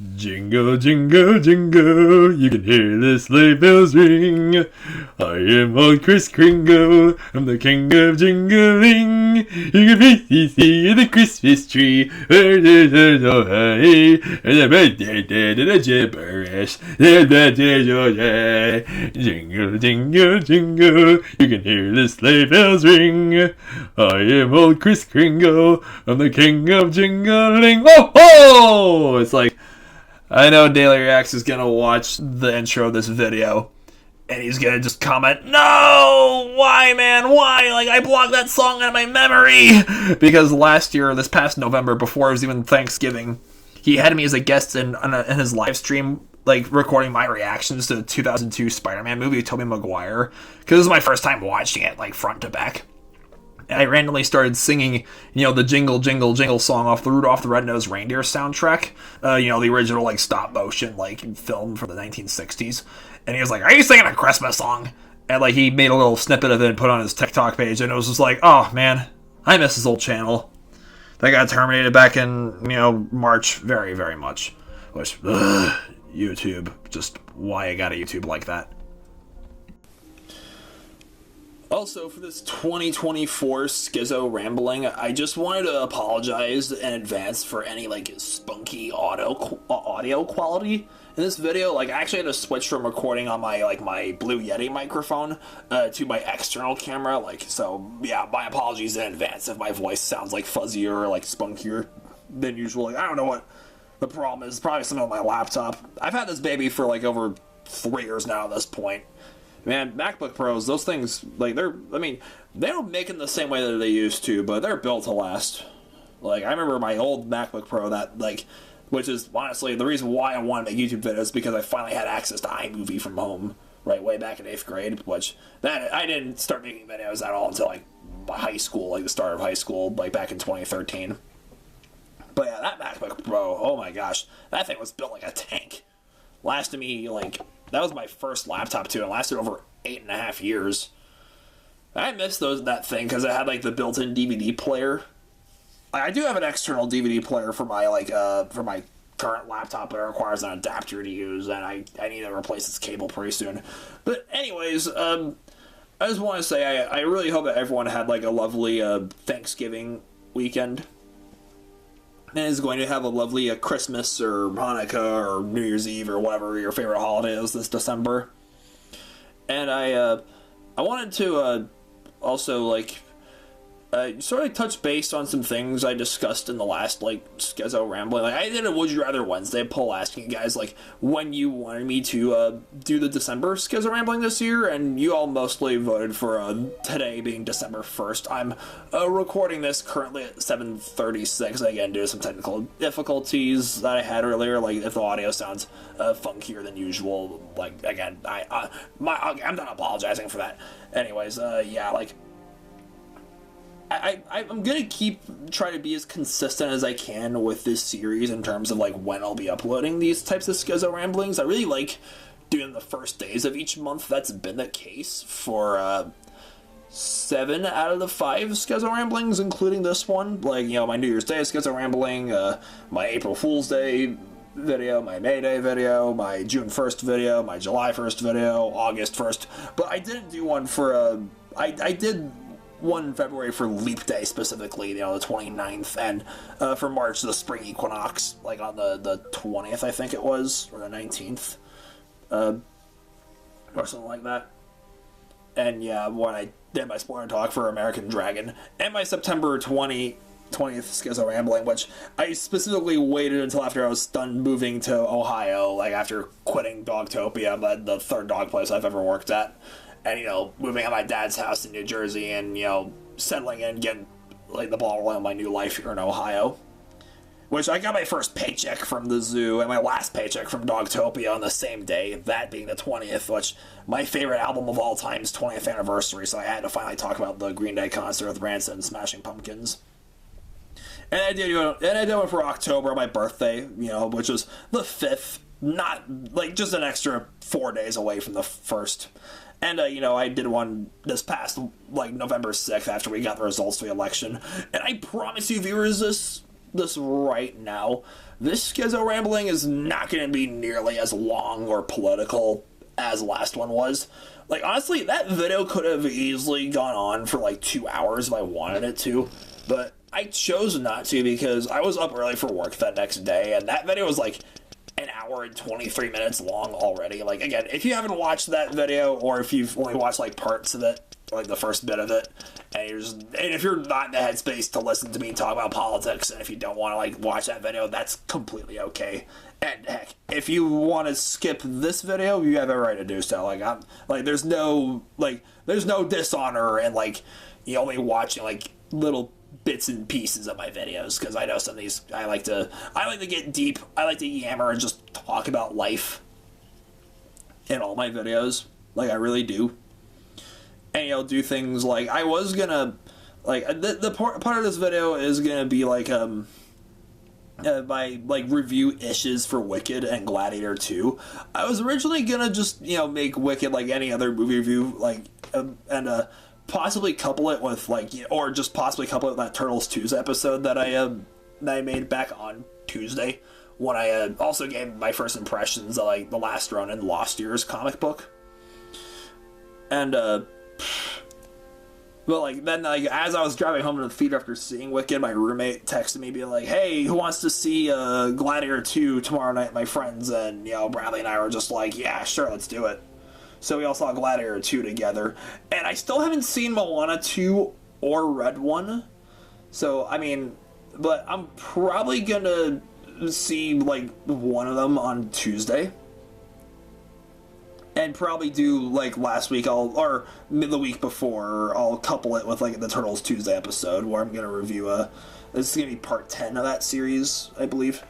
Jingle, jingle, jingle, you can hear the sleigh bells ring. I am old Kris Kringle, I'm the king of jingling. You can see the Christmas tree, where there's no hay, and the birthday to the gibberish, jingle, jingle, jingle, you can hear the sleigh bells ring. I am old Kris Kringle, I'm the king of jingling. Oh ho! It's like, I know Daily Reacts is gonna watch the intro of this video, and he's gonna just comment, "No! Why, man? Why? Like, I blocked that song out of my memory!" Because last year, this past November, before it was even Thanksgiving, he had me as a guest in his live stream, like, recording my reactions to the 2002 Spider-Man movie with Tobey Maguire, because this is my first time watching it, like, front to back. And I randomly started singing, the Jingle, Jingle, Jingle song off the Rudolph the Red-Nosed Reindeer soundtrack. The original, like, stop-motion, like, film from the 1960s. And he was like, "Are you singing a Christmas song?" And, like, he made a little snippet of it and put it on his TikTok page. And it was just like, oh, man, I miss his old channel. That got terminated back in, March very, very much. Which, YouTube. Just why I got a YouTube like that. Also, for this 2024 Skizzo rambling, I just wanted to apologize in advance for any, like, spunky audio quality in this video. Like, I actually had to switch from recording on my Blue Yeti microphone to my external camera. Like, so, yeah, my apologies in advance if my voice sounds, like, fuzzier or, like, spunkier than usual. Like, I don't know what the problem is. Probably something with my laptop. I've had this baby for, like, over 3 years now at this point. Man, MacBook Pros, those things, like, they don't make it the same way that they used to, but they're built to last. Like, I remember my old MacBook Pro that, like, which is, honestly, the reason why I wanted to make YouTube videos, because I finally had access to iMovie from home, right, way back in 8th grade, which, I didn't start making videos at all until, like, high school, like, the start of high school, like, back in 2013. But, yeah, that MacBook Pro, oh my gosh, that thing was built like a tank. Lasted me, like, that was my first laptop, too, and it lasted over 8.5 years. I miss that thing, because it had, like, the built-in DVD player. I do have an external DVD player for my, for my current laptop, but it requires an adapter to use, and I need to replace its cable pretty soon. But anyways, I just want to say, I really hope that everyone had, like, a lovely Thanksgiving weekend, and is going to have a lovely Christmas or Hanukkah or New Year's Eve or whatever your favorite holiday is this December. And I wanted to also, like, sort of touch base on some things I discussed in the last, like, Skizzo rambling. Like, I did a Would You Rather Wednesday poll asking you guys, like, when you wanted me to do the December Skizzo rambling this year, and you all mostly voted for today being December 1st. I'm recording this currently at 7:36, again, due to some technical difficulties that I had earlier, like, if the audio sounds funkier than usual, like, again, I'm not apologizing for that. Anyways, yeah, like, I'm gonna try to be as consistent as I can with this series in terms of, like, when I'll be uploading these types of Skizzo ramblings. I really like doing the first days of each month. That's been the case for 7 out of the 5 Skizzo ramblings, including this one. Like, my New Year's Day Skizzo rambling, my April Fool's Day video, my May Day video, my June 1st video, my July 1st video, August 1st. But I didn't do one for I did one in February for Leap Day specifically, the 29th, and for March, the spring equinox, like on the 20th, I think it was, or the 19th, or something like that. And yeah, when I did my spoiler talk for American Dragon, and my September 20th Skizzo rambling, which I specifically waited until after I was done moving to Ohio, like after quitting Dogtopia, the third dog place I've ever worked at. And, moving at my dad's house in New Jersey and, settling in, getting, like, the ball rolling on my new life here in Ohio. Which I got my first paycheck from the zoo and my last paycheck from Dogtopia on the same day, that being the 20th, which my favorite album of all time's 20th anniversary, so I had to finally talk about the Green Day concert with Rancid and Smashing Pumpkins. And I did one for October, my birthday, which was the 5th, not, like, just an extra 4 days away from the 1st. And, I did one this past, like, November 6th after we got the results of the election. And I promise you, viewers, this right now, this Skizzo Rambling is not going to be nearly as long or political as the last one was. Like, honestly, that video could have easily gone on for like 2 hours if I wanted it to, but I chose not to because I was up early for work that next day, and that video was like an hour and 23 minutes long already. Like, again, if you haven't watched that video, or if you've only watched like parts of it, like the first bit of it, and if you're not in the headspace to listen to me talk about politics, and if you don't want to like watch that video, that's completely okay. And heck, if you want to skip this video, you have a right to do so. Like, there's no dishonor in like you only watching like little bits and pieces of my videos, because I know some of these I like to get deep. I like to yammer and just talk about life in all my videos. Like, I really do. And do things like I was gonna like the part of this video is gonna be like my like review issues for Wicked and Gladiator 2. I was originally gonna just make Wicked like any other movie review, like and possibly couple it with like, or just possibly couple it with that Turtles 2's episode that I made back on Tuesday, when I also gave my first impressions of like the Last Ronin Lost Years comic book. And but like then, like as I was driving home to the theater after seeing Wicked, my roommate texted me being like, "Hey, who wants to see Gladiator 2 tomorrow night, my friends?" And Bradley and I were just like, "Yeah, sure, let's do it." So we all saw Gladiator 2 together, and I still haven't seen Moana 2 or Red 1. So I mean, but I'm probably gonna see like one of them on Tuesday. And probably do like last week, or the week before, I'll couple it with like the Turtles Tuesday episode, where I'm gonna review this is gonna be part 10 of that series, I believe.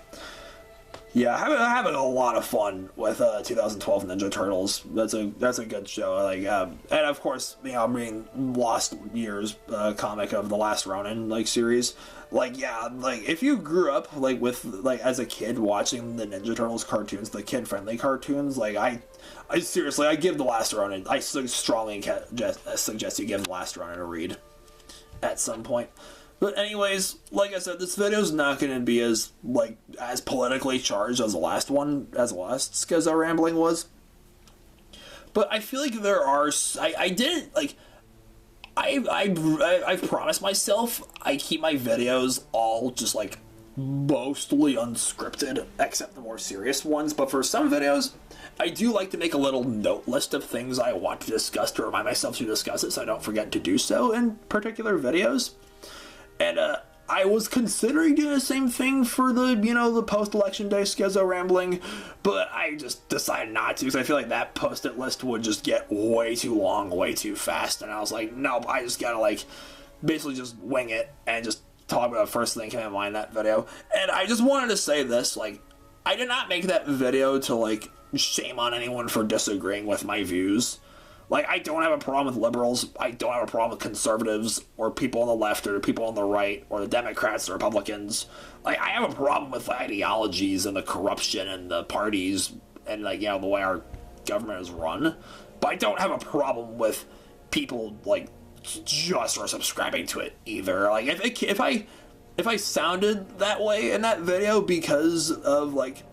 Yeah, having a lot of fun with 2012 Ninja Turtles. That's a good show. Like, and of course, I'm reading Lost Years comic of the Last Ronin like series. Like, yeah, like if you grew up like with like as a kid watching the Ninja Turtles cartoons, the kid friendly cartoons, like I seriously, I give the Last Ronin. I strongly suggest you give the Last Ronin a read at some point. But anyways, like I said, this video is not going to be as politically charged as the last one, as the last Skizzo Rambling was. But I feel like there are, I've promised myself I keep my videos all just like mostly unscripted, except the more serious ones. But for some videos, I do like to make a little note list of things I want to discuss to remind myself to discuss it, so I don't forget to do so in particular videos. And I was considering doing the same thing for the post-election day Skizzo Rambling, but I just decided not to, because I feel like that post-it list would just get way too long, way too fast. And I was like, nope, I just gotta like basically just wing it and just talk about the first thing that came to mind in that video. And I just wanted to say this, like, I did not make that video to like shame on anyone for disagreeing with my views. Like, I don't have a problem with liberals, I don't have a problem with conservatives, or people on the left, or people on the right, or the Democrats, or Republicans. Like, I have a problem with the ideologies and the corruption and the parties and, like, the way our government is run. But I don't have a problem with people, like, just are subscribing to it either. Like, if I sounded that way in that video because of, like,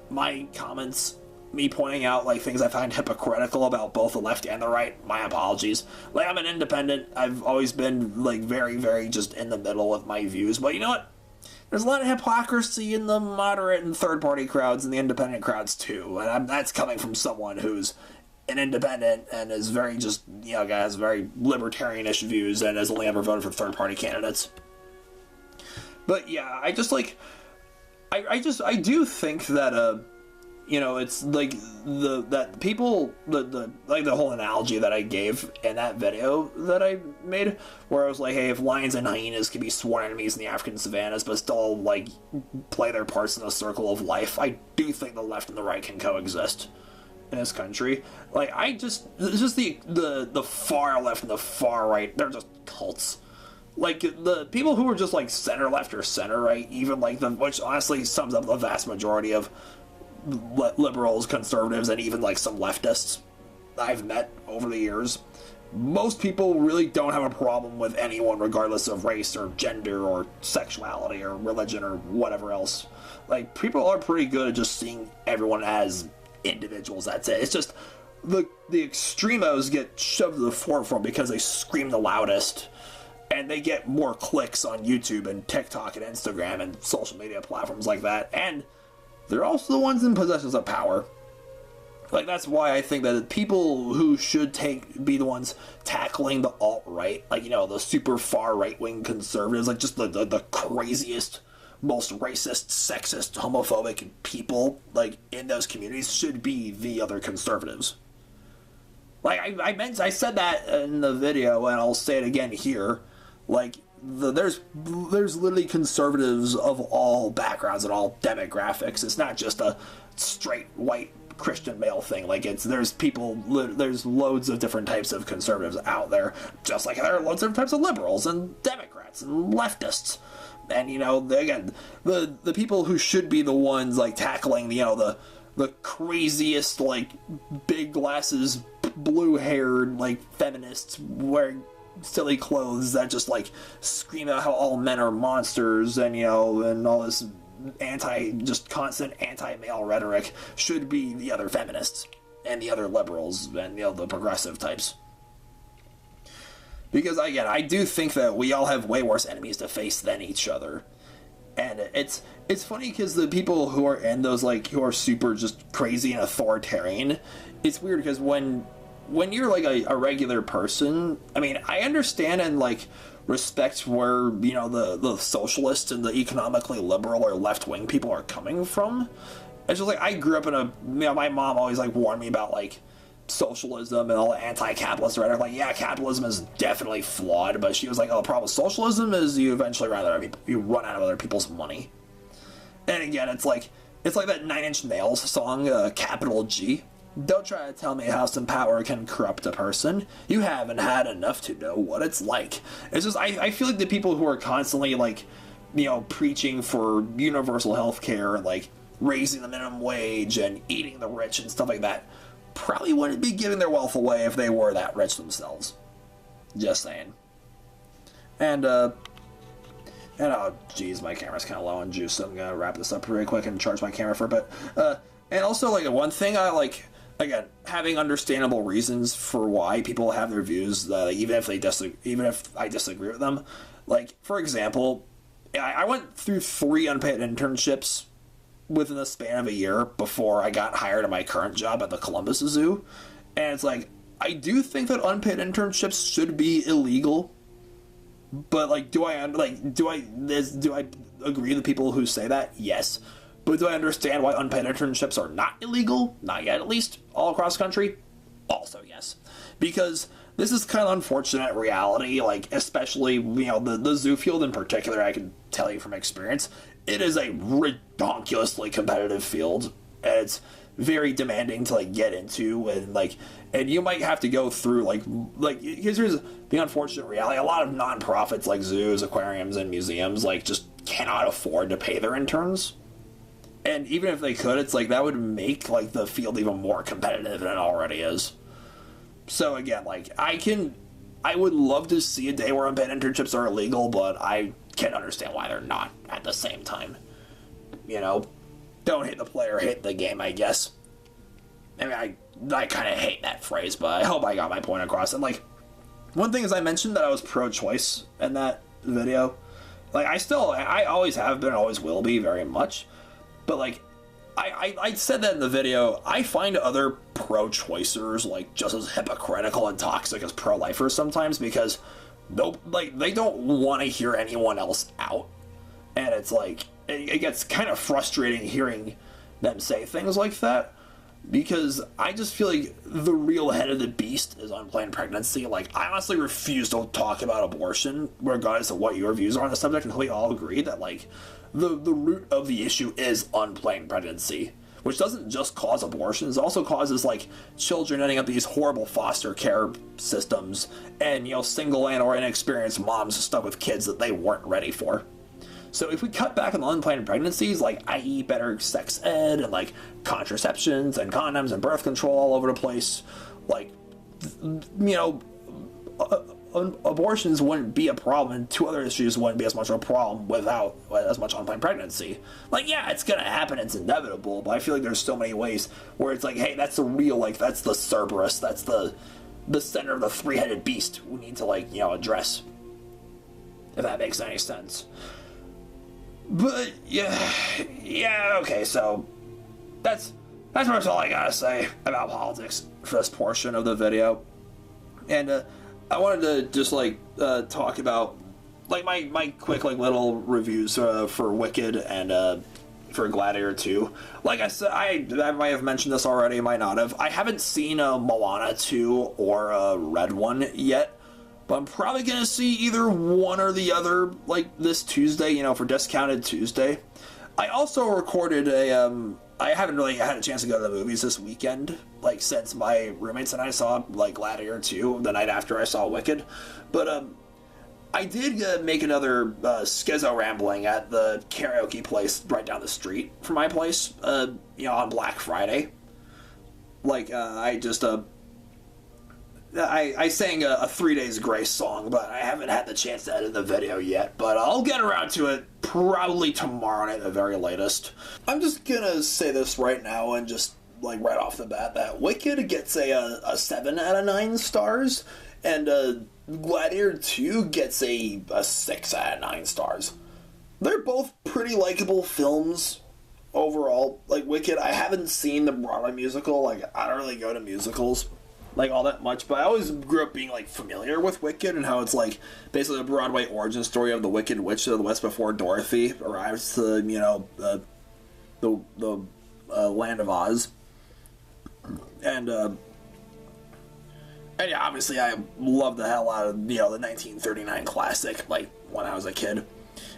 my comments, me pointing out like things I find hypocritical about both the left and the right, my apologies. Like, I'm an independent. I've always been like very, very just in the middle with my views. But you know what? There's a lot of hypocrisy in the moderate and third-party crowds and the independent crowds too. And that's coming from someone who's an independent and is very just, has very libertarianish views and has only ever voted for third-party candidates. But yeah, I just like, I do think that it's like the whole analogy that I gave in that video that I made, where I was like, hey, if lions and hyenas can be sworn enemies in the African savannas but still like play their parts in the circle of life, I do think the left and the right can coexist in this country. Like, it's just the far left and the far right, they're just cults. Like, the people who are just like center left or center right, even like which honestly sums up the vast majority of liberals, conservatives, and even like some leftists I've met over the years, most people really don't have a problem with anyone regardless of race or gender or sexuality or religion or whatever else. Like, people are pretty good at just seeing everyone as individuals, that's it. It's just the extremos get shoved to the forefront because they scream the loudest, and they get more clicks on YouTube and TikTok and Instagram and social media platforms like that, and they're also the ones in possession of power. Like, that's why I think that people who should be the ones tackling the alt-right, like, you know, the super far right-wing conservatives, like, just the craziest, most racist, sexist, homophobic people, like, in those communities should be the other conservatives. Like, I said that in the video, and I'll say it again here. Like, there's literally conservatives of all backgrounds and all demographics. It's not just a straight white Christian male thing. Like, there's loads of different types of conservatives out there, just like there are loads of types of liberals and Democrats and leftists. And, you know, again, the people who should be the ones, like, tackling, you know, the craziest, like, big glasses, blue-haired, like, feminists wearing silly clothes that just, like, scream out how all men are monsters, and, you know, and all this constant anti-male rhetoric should be the other feminists and the other liberals and, you know, the progressive types. Because, again, I do think that we all have way worse enemies to face than each other. And it's funny because the people who are in those, like, who are super just crazy and authoritarian, it's weird because when you're, like, a regular person, I mean, I understand and, like, respect where, you know, the socialists and the economically liberal or left-wing people are coming from. It's just, like, I grew up in you know, my mom always, like, warned me about, like, socialism and all the anti-capitalist rhetoric. Like, yeah, capitalism is definitely flawed, but she was like, oh, the problem with socialism is you eventually run out of other people's money. And again, it's like that Nine Inch Nails song, Capital G. Don't try to tell me how some power can corrupt a person. You haven't had enough to know what it's like. It's just, I feel like the people who are constantly, like, you know, preaching for universal health care and, like, raising the minimum wage and eating the rich and stuff like that probably wouldn't be giving their wealth away if they were that rich themselves. Just saying. And oh, geez, my camera's kind of low on juice, so I'm gonna wrap this up really quick and charge my camera for a bit. And also, like, one thing I like, again, having understandable reasons for why people have their views, even if I disagree with them. Like, for example, I went through 3 unpaid internships within the span of a year before I got hired at my current job at the Columbus Zoo. And it's like, I do think that unpaid internships should be illegal. But, like, do I agree with the people who say that? Yes. But do I understand why unpaid internships are not illegal? Not yet, at least, all across the country? Also, yes. Because this is kind of unfortunate reality, like, especially, you know, the zoo field in particular, I can tell you from experience, it is a ridiculously competitive field, and it's very demanding to, like, get into, and you might have to go through, because here's the unfortunate reality, a lot of nonprofits like zoos, aquariums, and museums, like, just cannot afford to pay their interns. And even if they could, it's like, that would make, like, the field even more competitive than it already is. So again, like, I would love to see a day where unpaid internships are illegal, but I can understand why they're not at the same time. You know, don't hate the player, hate the game, I guess. I mean, I kind of hate that phrase, but I hope I got my point across. And, like, one thing is, I mentioned that I was pro-choice in that video. Like, I always have been, always will be, very much. But, like, I said that in the video, I find other pro-choicers, like, just as hypocritical and toxic as pro-lifers sometimes, because they don't want to hear anyone else out. And it's like, it gets kind of frustrating hearing them say things like that, because I just feel like the real head of the beast is unplanned pregnancy. Like, I honestly refuse to talk about abortion, regardless of what your views are on the subject, until we all agree that, like, the root of the issue is unplanned pregnancy, which doesn't just cause abortions, it also causes, like, children ending up in these horrible foster care systems, and, you know, single and or inexperienced moms stuck with kids that they weren't ready for. So if we cut back on the unplanned pregnancies, like, i.e. better sex ed, and, like, contraceptions, and condoms, and birth control all over the place, like, you know, abortions wouldn't be a problem, and two other issues wouldn't be as much of a problem without as much unplanned pregnancy. Like, yeah, it's gonna happen, it's inevitable, but I feel like there's so many ways where it's like, hey, that's the real, like, that's the Cerberus, that's the center of the three-headed beast we need to, like, you know, address. If that makes any sense. But, yeah, okay, so that's pretty much all I gotta say about politics for this portion of the video. And, I wanted to just, like, talk about, like, my quick, like, little reviews for Wicked and for Gladiator 2. Like I said, I might have mentioned this already, might not have. I haven't seen Moana 2 or Red One yet, but I'm probably going to see either one or the other, like, this Tuesday, you know, for Discounted Tuesday. I also recorded I haven't really had a chance to go to the movies this weekend, like, since my roommates and I saw, like, Gladiator 2 the night after I saw Wicked. But, I did make another skizzo rambling at the karaoke place right down the street from my place, you know, on Black Friday. Like, I sang a 3 Days Grace song, but I haven't had the chance to edit the video yet, but I'll get around to it probably tomorrow night at the very latest. I'm just gonna say this right now and just, like, right off the bat, that Wicked gets a 7 out of 9 stars, and Gladiator 2 gets a 6 out of 9 stars. They're both pretty likable films overall. Like, Wicked, I haven't seen the Broadway musical, like, I don't really go to musicals like all that much, but I always grew up being, like, familiar with Wicked and how it's, like, basically a Broadway origin story of the Wicked Witch of the West before Dorothy arrives to, you know, the land of Oz. And yeah, obviously I loved the hell out of, you know, the 1939 classic, like, when I was a kid.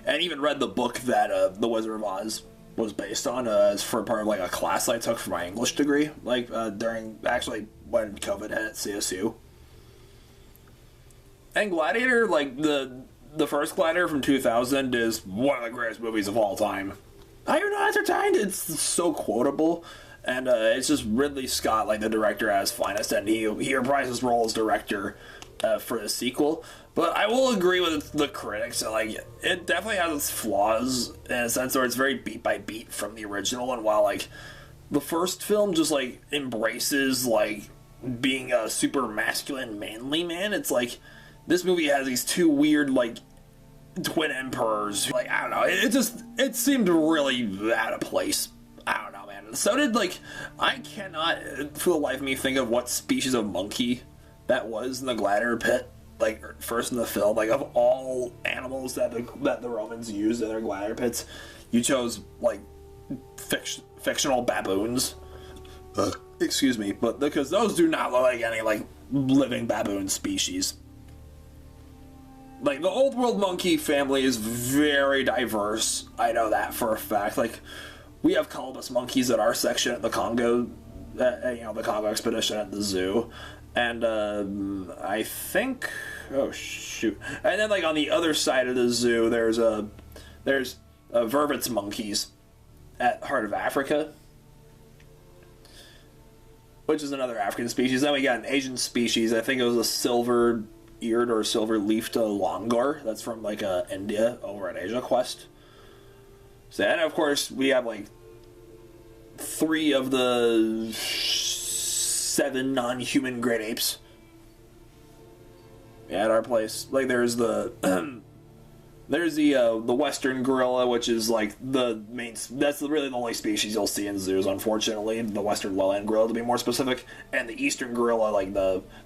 And even read the book that The Wizard of Oz was based on as for part of, like, a class I took for my English degree, like, during, actually, when COVID hit at CSU. And Gladiator, like, the first Gladiator from 2000 is one of the greatest movies of all time. I don't know, entertained, it's so quotable. And it's just Ridley Scott, like, the director at his finest, and he reprised his role as director for the sequel. But I will agree with the critics that, like, it definitely has its flaws in a sense where it's very beat by beat from the original, and while, like, the first film just, like, embraces, like, being a super masculine, manly man, it's like, this movie has these two weird, like, twin emperors. Like, I don't know, it seemed really out of place. I don't know, man. So did, like, I cannot, for the life of me, think of what species of monkey that was in the Gladiator pit, like, first in the film. Like, of all animals that the Romans used in their Gladiator pits, you chose, like, fictional baboons. Excuse me, but because those do not look like any, like, living baboon species. Like, the Old World monkey family is very diverse. I know that for a fact. Like, we have colobus monkeys at our section at the Congo, you know, the Congo expedition at the zoo. And, I think, oh, shoot. And then, like, on the other side of the zoo, there's vervets monkeys at Heart of Africa, which is another African species. Then we got an Asian species. I think it was a silver-eared or silver-leafed longar. That's from, like, India over at Asia Quest. So, and of course, we have, like, 3 of the 7 non-human great apes at our place. Like, there's the western gorilla, which is, like, the main, that's really the only species you'll see in zoos, unfortunately, the western lowland gorilla to be more specific, and the eastern gorilla, like,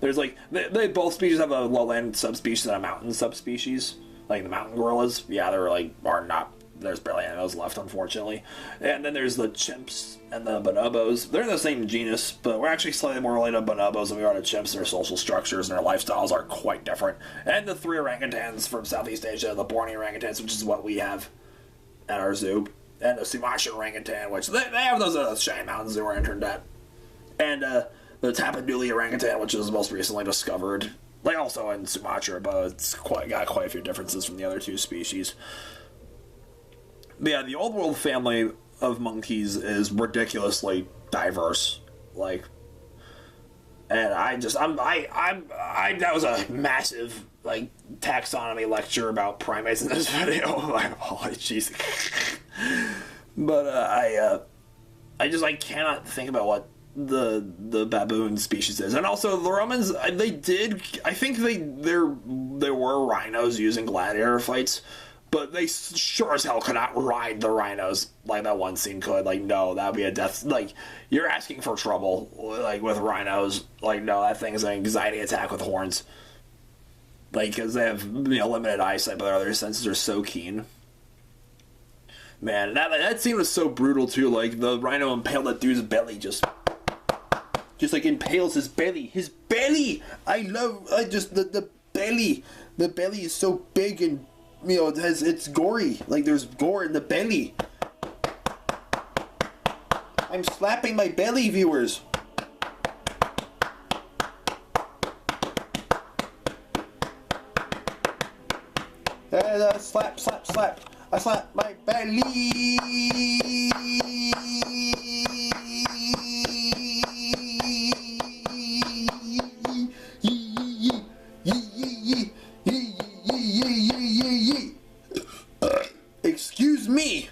there's, like, they both species have a lowland subspecies and a mountain subspecies. Like, the mountain gorillas, yeah, there's barely any of those left, unfortunately. And then there's the chimps and the bonobos. They're in the same genus, but we're actually slightly more related to bonobos than we are to chimps. Their social structures and their lifestyles are quite different. And the 3 orangutans from Southeast Asia, the Borneo orangutans, which is what we have at our zoo. And the Sumatra orangutan, which they have those at the Cheyenne Mountain Zoo where I interned at. And the Tapanuli orangutan, which was most recently discovered, like, also in Sumatra, but it's got quite a few differences from the other 2 species. But yeah, the Old World family of monkeys is ridiculously diverse. Like, And that was a massive, like, taxonomy lecture about primates in this video. My apologies. But, I cannot think about what the baboon species is. And also, the Romans, I think there were rhinos using gladiator fights, but they sure as hell could not ride the rhinos like that one scene could. Like, no, that would be a death. Like, you're asking for trouble, like, with rhinos. Like, no, that thing's an anxiety attack with horns. Like, because they have, limited eyesight, but their other senses are so keen. Man, that scene was so brutal, too. Like, the rhino impaled that dude's belly, just like, impales his belly. His belly! The belly. The belly is so big and, it's gory. Like, there's gore in the belly. I'm slapping my belly, viewers. Slap, slap, slap. I slap my belly. Excuse me.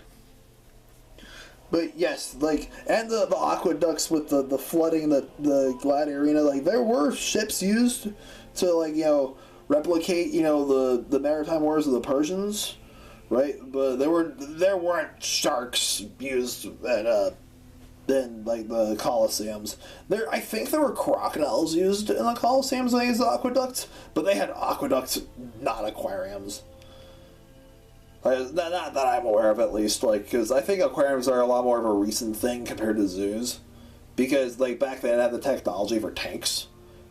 But yes, like, and the aqueducts with the flooding the Gladiator arena, like, there were ships used to, like, replicate, the maritime wars of the Persians, right? But there weren't sharks used at in, like, the Colosseums. I think there were crocodiles used in the Colosseums as aqueducts, but they had aqueducts, not aquariums. Not that I'm aware of, at least, like, because I think aquariums are a lot more of a recent thing compared to zoos, because, like, back then they had the technology for tanks.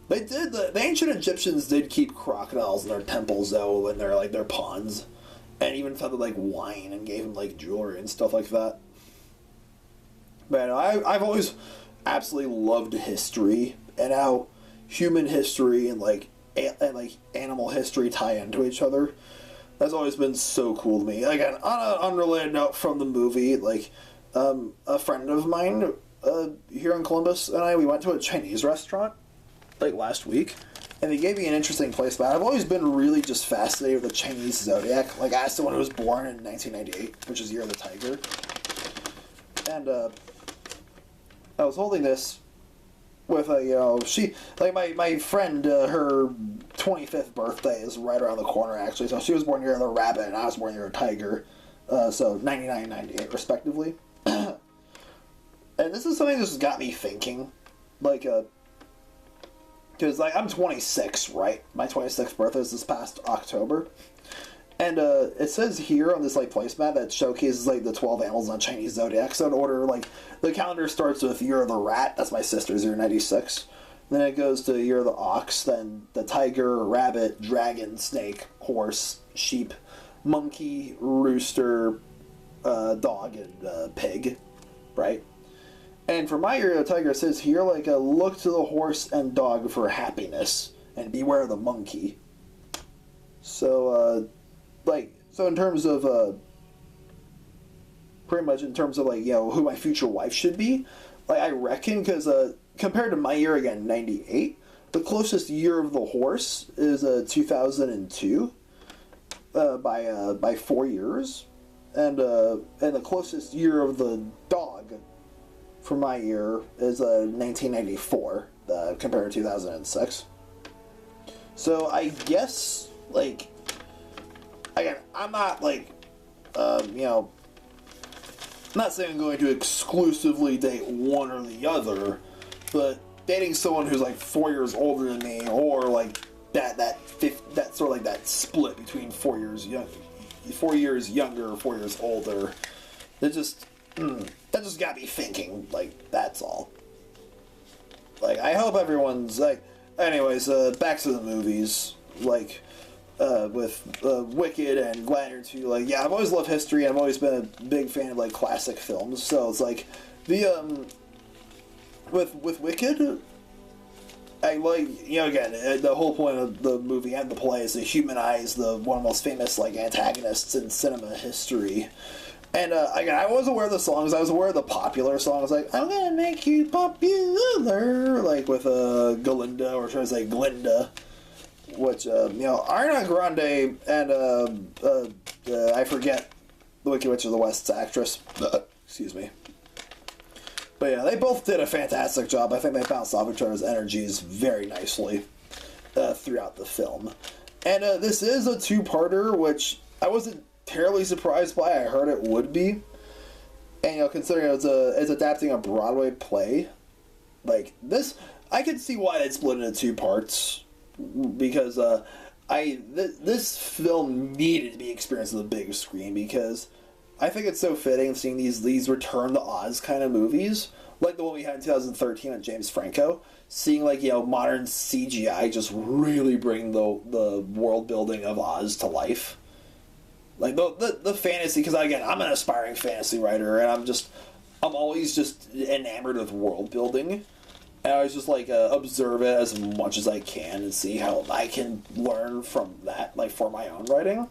The ancient Egyptians did keep crocodiles in their temples, though, in their ponds, and even fed them, like, wine and gave them, like, jewelry and stuff like that. But I've always absolutely loved history, and how human history and animal history tie into each other. That's always been so cool to me. Again, on an unrelated note from the movie, like, a friend of mine here in Columbus and we went to a Chinese restaurant, like, last week, and they gave me an interesting place. But I've always been really just fascinated with the Chinese zodiac, like, as someone who was born in 1998, which is Year of the Tiger. And I was holding this with my friend, her 25th birthday is right around the corner, actually. So she was born Year of the Rabbit, and I was born Year of the Tiger. So 99 and 98, respectively. And this is something that just got me thinking. Like, because, like, I'm 26, right? My 26th birthday is this past October. And it says here on this, like, placemat that showcases, like, the 12 animals on Chinese zodiac. So in order, like, the calendar starts with Year of the Rat. That's my sister's year, 96. Then it goes to Year of the Ox. Then the tiger, rabbit, dragon, snake, horse, sheep, monkey, rooster, dog, and pig. Right? And for my Year of the Tiger, it says here, like, look to the horse and dog for happiness. And beware of the monkey. So, so in terms of, pretty much in terms of, like, who my future wife should be, like, I reckon, because, compared to my year, again, 98, the closest year of the horse is, 2002, by 4 years, and the closest year of the dog for my year is, 1994, compared to 2006. So, I guess, like, again, I'm not, like, I'm not saying I'm going to exclusively date one or the other, but dating someone who's, like, 4 years older than me, or, like, that sort of, like, that split between 4 years younger or 4 years older, that just got me thinking, like, that's all. Like, I hope everyone's, like, anyways, back to the movies, like, with Wicked and Gladiator II, like, yeah, I've always loved history, and I've always been a big fan of, like, classic films, so it's like, with Wicked, I like, again, the whole point of the movie and the play is to humanize one of the most famous, like, antagonists in cinema history, And again, I was aware of the songs. I was aware of the popular songs, like "I'm gonna make you popular," like with Galinda, or trying to say Glinda, which you know, Ariana Grande and I forget the Wicked Witch of the West's actress. Excuse me. But yeah, they both did a fantastic job. I think they bounced off each other's energies very nicely throughout the film. And this is a two-parter, which I wasn't terribly surprised by. I heard it would be. And, you know, considering it's adapting a Broadway play, like, this, I can see why they'd split into two parts. Because this film needed to be experienced on the big screen, because I think it's so fitting seeing these Return to Oz kind of movies, like the one we had in 2013 with James Franco. Seeing, like, you know, modern CGI just really bring the world building of Oz to life. Like the fantasy, because again, I'm an aspiring fantasy writer, and I'm always just enamored with world building. And I always just like observe it as much as I can and see how I can learn from that, like, for my own writing.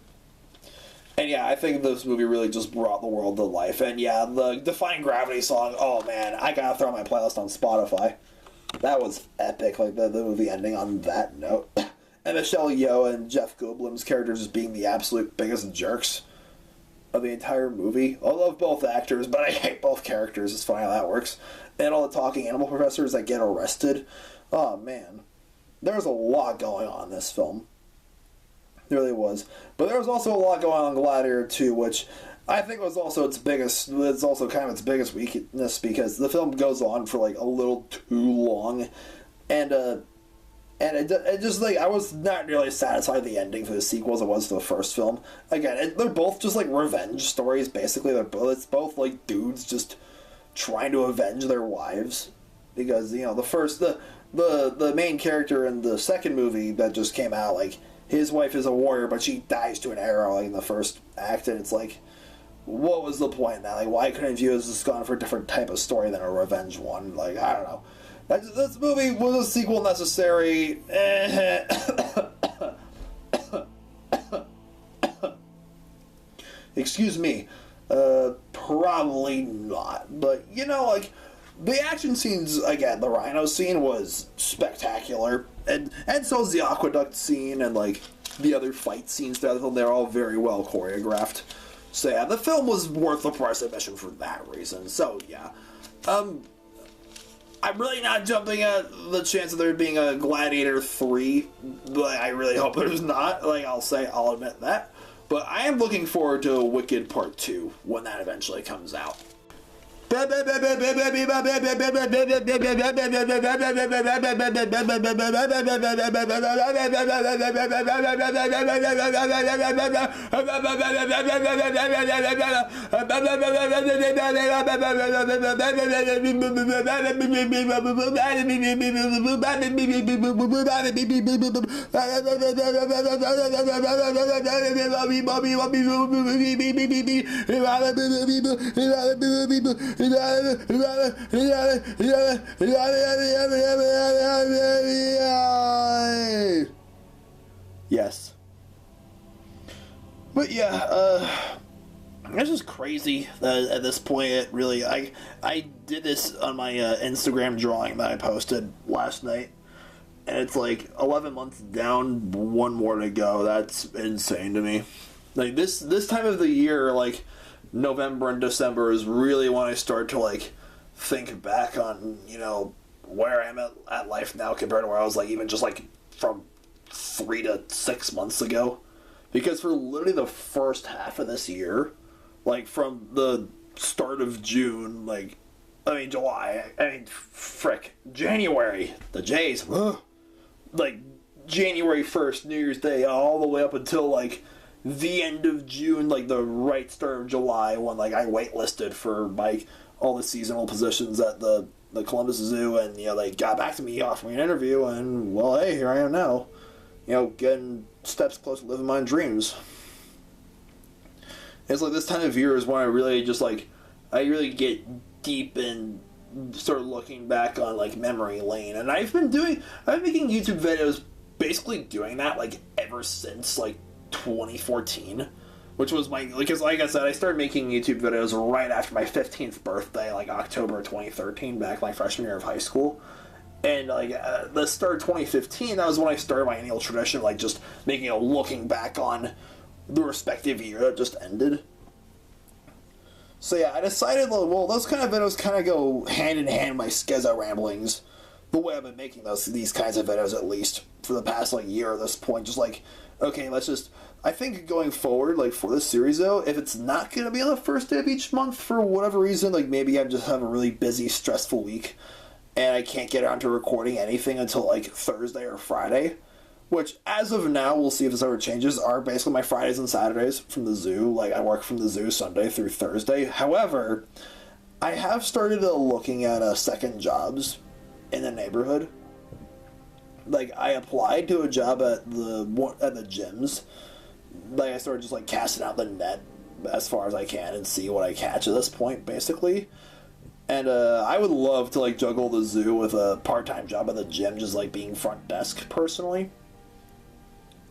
And yeah, I think this movie really just brought the world to life. And yeah, the Defying Gravity song, oh man, I gotta throw my playlist on Spotify. That was epic, like the movie ending on that note. And Michelle Yeoh and Jeff Goldblum's characters just being the absolute biggest jerks of the entire movie. I love both actors, but I hate both characters. It's funny how that works. And all the talking animal professors that get arrested. Oh man, there's a lot going on in this film. There really was. But there was also a lot going on in Gladiator 2, which I think was also it's also kind of its biggest weakness, because the film goes on for like a little too long, and it just, like, I was not really satisfied with the ending for the sequel as I was for the first film. Again, they're both just like revenge stories, basically. It's both like dudes just trying to avenge their wives, because, you know, the main character in the second movie that just came out, like, his wife is a warrior, but she dies to an arrow, like, in the first act, and it's like, what was the point in that? Like, why couldn't you have just gone for a different type of story than a revenge one? Like, I don't know. This movie was a sequel necessary. Excuse me. Probably not. But, you know, like, the action scenes, again, the rhino scene was spectacular. And so is the aqueduct scene and, like, the other fight scenes throughout the film. They're all very well choreographed. So, yeah, the film was worth the price of admission for that reason. So, yeah. I'm really not jumping at the chance of there being a Gladiator 3, but I really hope there's not. Like, I'll admit that. But I am looking forward to Wicked Part 2 when that eventually comes out. Yes. But yeah, this is crazy that at this point it really, I did this on my Instagram drawing that I posted last night, and it's like 11 months down, one more to go. That's insane to me. Like, this time of the year, like November and December, is really when I start to, like, think back on, you know, where I'm at life now compared to where I was, like, even just, like, from 3 to 6 months ago. Because for literally the first half of this year, like, from the start of June, like, I mean, July, I mean, frick, January, the J's, like, January 1st, New Year's Day, all the way up until, like, the end of June, like, the right start of July, when, like, I waitlisted for, like, all the seasonal positions at the Columbus Zoo, and, you know, they got back to me, offered me an interview, and, well, hey, here I am now, you know, getting steps closer to living my dreams. It's like this time of year is when I really just, like, I really get deep and start looking back on, like, memory lane, and I've been making YouTube videos basically doing that, like, ever since, like, 2014, which was my, because like I said, I started making YouTube videos right after my 15th birthday, like October 2013, back my freshman year of high school. And like the start of 2015, that was when I started my annual tradition, like just making a looking back on the respective year that just ended. So yeah, I decided, well, those kind of videos kind of go hand in hand with my skizzo ramblings. The way I've been making these kinds of videos, at least for the past like year at this point, just like, okay, let's just. I think going forward, like for this series though, if it's not gonna be on the first day of each month for whatever reason, like maybe I just have a really busy, stressful week, and I can't get around to recording anything until like Thursday or Friday. Which, as of now, we'll see if this ever changes, are basically my Fridays and Saturdays from the zoo. Like, I work from the zoo Sunday through Thursday. However, I have started looking at second jobs in the neighborhood. Like, I applied to a job at the gyms. Like, I started just, like, casting out the net as far as I can and see what I catch at this point, basically. And I would love to, like, juggle the zoo with a part-time job at the gym, just, like, being front desk, personally.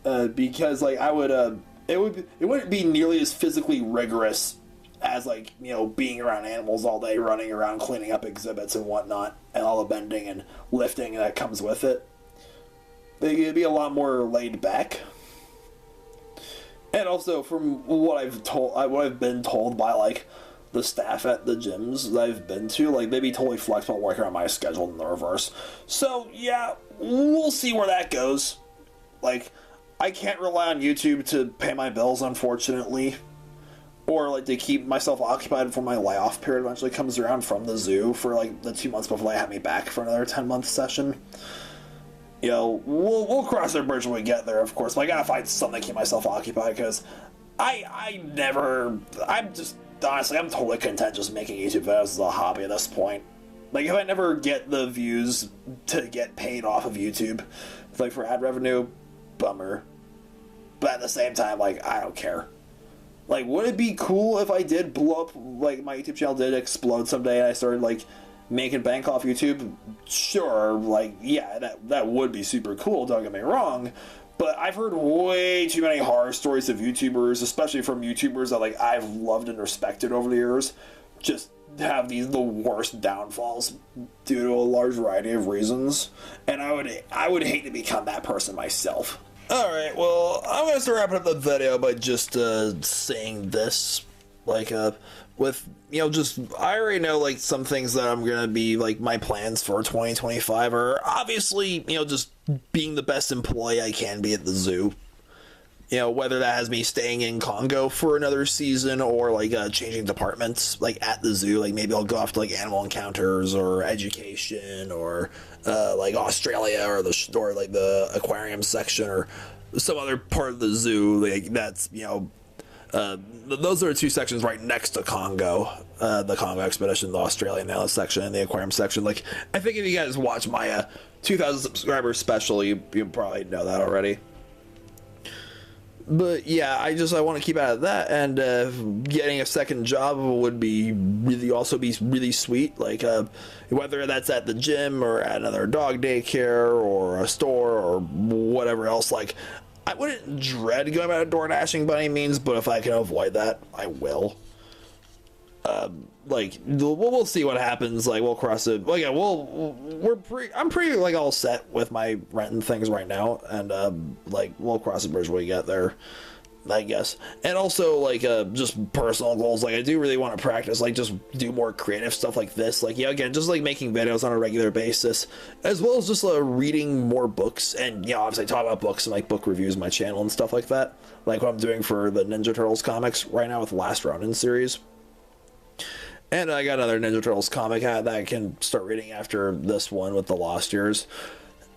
Because like I would, it wouldn't be nearly as physically rigorous as like, you know, being around animals all day, running around cleaning up exhibits and whatnot, and all the bending and lifting that comes with it. It'd be a lot more laid back. And also, from what I've been told by like the staff at the gyms that I've been to, like they'd be totally flexible working around my schedule in the reverse. So yeah, we'll see where that goes. Like, I can't rely on YouTube to pay my bills, unfortunately, or like to keep myself occupied before my layoff period eventually comes around from the zoo for like the 2 months before they have me back for another 10-month session. You know, we'll cross that bridge when we get there, of course, but I gotta find something to keep myself occupied, because I'm totally content just making YouTube videos as a hobby at this point. Like, if I never get the views to get paid off of YouTube, like for ad revenue, bummer. But at the same time, like, I don't care. Like, would it be cool if I did blow up, like, my YouTube channel did explode someday and I started, like, making bank off YouTube? Sure, like, yeah, that would be super cool, don't get me wrong. But I've heard way too many horror stories of YouTubers, especially from YouTubers that, like, I've loved and respected over the years, just have the worst downfalls due to a large variety of reasons. And I would hate to become that person myself. Alright, well, I'm going to start wrapping up the video by just saying this, like, with, you know, just, I already know, like, some things that I'm going to be, like, my plans for 2025 are obviously, you know, just being the best employee I can be at the zoo. You know, whether that has me staying in Congo for another season or, like, changing departments, like, at the zoo. Like, maybe I'll go off to, like, animal encounters or education or, like, Australia or the aquarium section or some other part of the zoo. Like, that's, you know, those are the two sections right next to Congo. The Congo expedition, the Australian Alice section, and the aquarium section. Like, I think if you guys watch my 2,000 subscribers special, you probably know that already. But yeah, I want to keep out of that, and getting a second job would be really sweet. Like, whether that's at the gym or at another dog daycare or a store or whatever else. Like, I wouldn't dread going out door dashing by any means, but if I can avoid that, I will. Like, we'll see what happens. Like, we'll cross it. Like, yeah, I'm pretty, like, all set with my rent and things right now, and, like, we'll cross the bridge when we get there, I guess. And also, like, just personal goals. Like, I do really want to practice, like, just do more creative stuff like this. Like, yeah, again, just, like, making videos on a regular basis, as well as just, reading more books, and, you know, obviously talk about books and, like, book reviews on my channel and stuff like that. Like what I'm doing for the Ninja Turtles comics right now with the Last Ronin series. And I got another Ninja Turtles comic that I can start reading after this one with the Lost Years.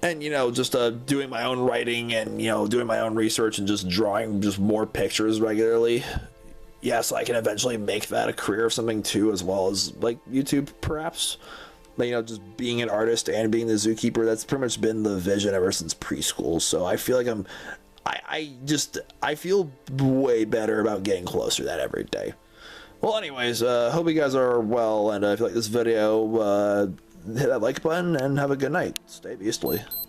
And, you know, just doing my own writing and, you know, doing my own research and just drawing just more pictures regularly. Yeah, so I can eventually make that a career or something too, as well as, like, YouTube, perhaps. But, you know, just being an artist and being the zookeeper, that's pretty much been the vision ever since preschool. So I feel like I feel way better about getting closer to that every day. Well, anyways, hope you guys are well, and if you like this video, hit that like button, and have a good night. Stay beastly.